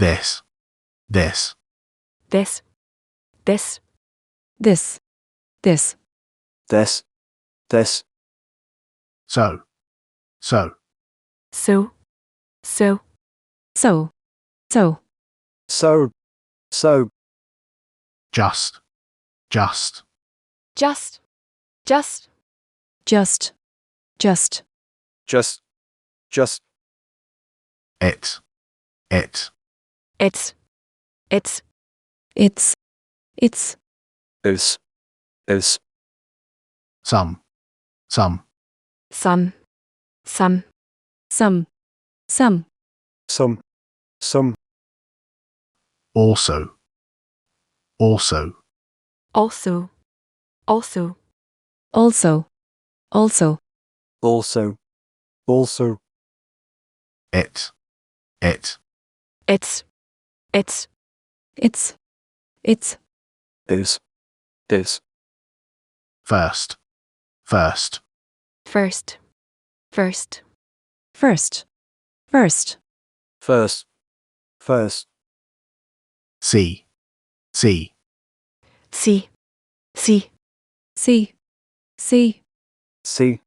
this, this, this, this, this, this, this, this, so, so, so, so, so, so, so, so, just, just, just, just, just, just, just, just, it, it's, it's, is, some, some, some, some, some, some, also, also, also, also, also, also, also, also, it, it's, it's, is, first, first, first, first, first, first, first, first, see, see, see, see, see, see, see,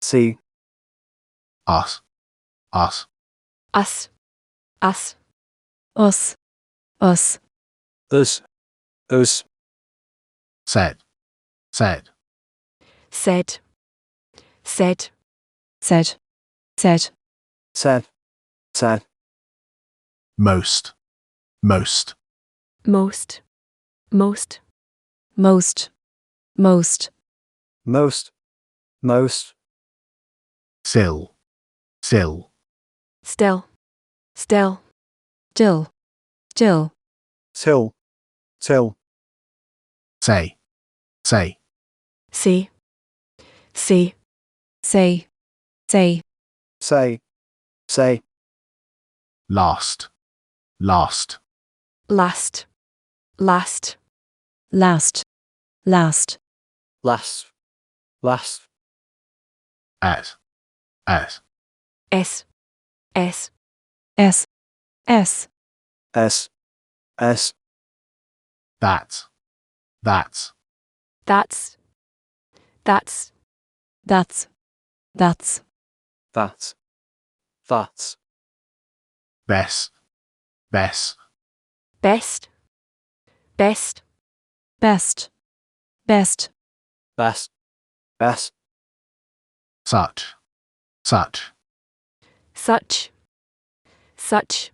see, us, us, us, us, us, us, us, said, said, said, said, said, said, said, most, most, most, most, most, most, most, most, still, still, still, still, still, still, till, say, say, see, see, say, say, last, last, last, last, last, last, last, at, s, s, s, s, s, that, that's, that's, that, best, best, best, best, best, best, best, such, such, such, such,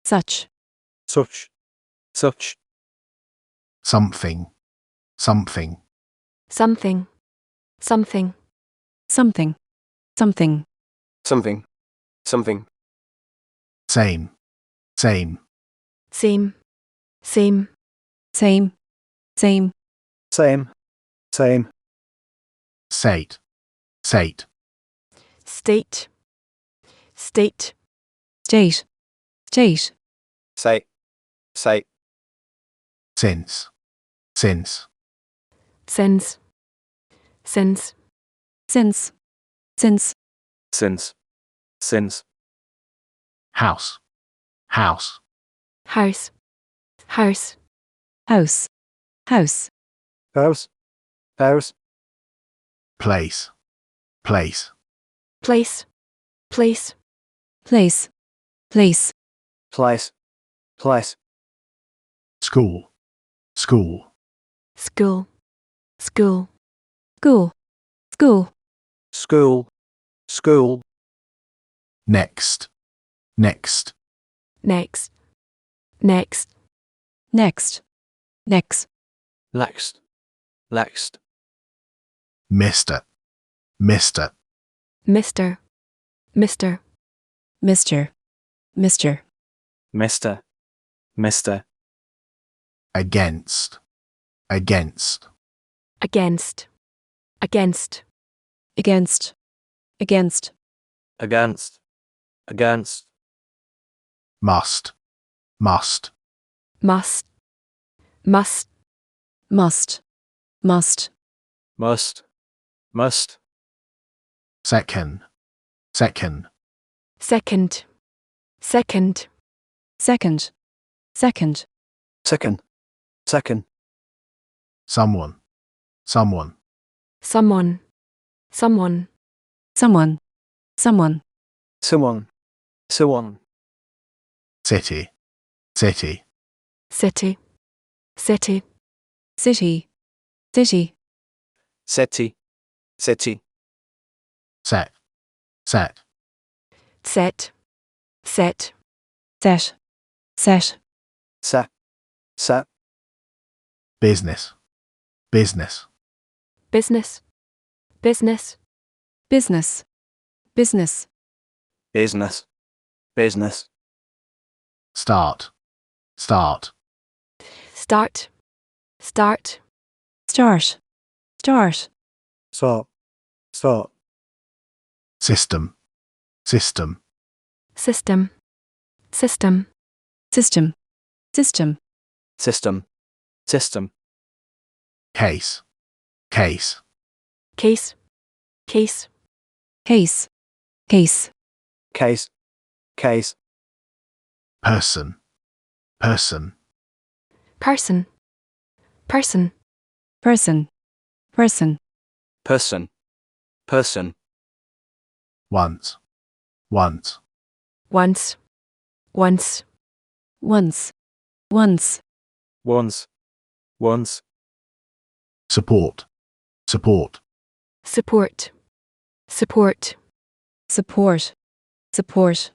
such, such, such, something, something, something, something, something, something, something, same, same, same, same, same, same, sate, sate, state, state, state, state, say, since, since, since, since, since, since, house, house, house, house, house, house, house, place, place, place, place, place, place, school, school, school, school, school, school, next, next, next, next, next, next, Mr., Mr., Mr., Mr., Mister, against, against, against, against, against, must, must, must, must, must, second, second, second, second, second, second, second, second, someone, someone, someone, someone, someone, someone, someone, someone, city, city, city, city, city, city, city, city, set, set, set, set, set, set, set, set, business, business, business, business, business, business, business, business, start, start, start, start, start, start, start, start, system, system, system, system, system, system, system, system, case, case, case, case, case, case, case, case, person, person, person, person, person, person, person, person, once, once, once, once, once, once, once, once, support, support, support, support, support, support,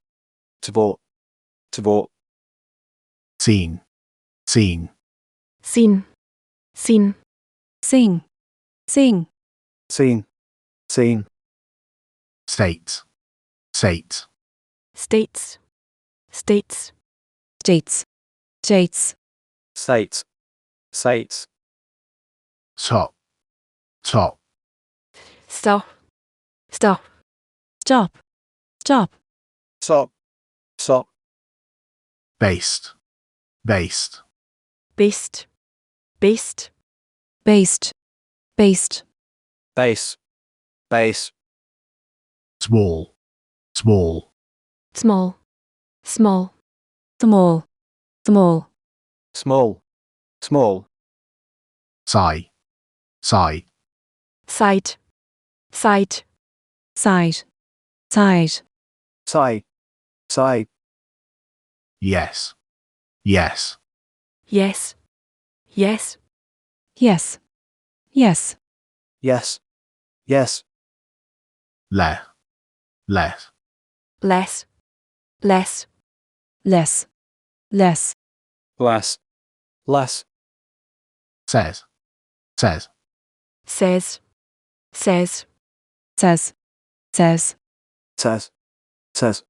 to vote, to vote, seen, seen, seen, seen, sing, sing, seen, seen, states, states, states, states, states, states, states, states, top, top, stop, stop, stop, stop, stop, stop, based, based, based, based, based, based, base, base, small, small, small, small, small, small, small, small, side, side, side, side, side, side, side, side, yes, yes, yes, yes, yes, yes, yes, yes, less, less, less, less, less, less, less, less, says, says, says, says, says, says, says, says,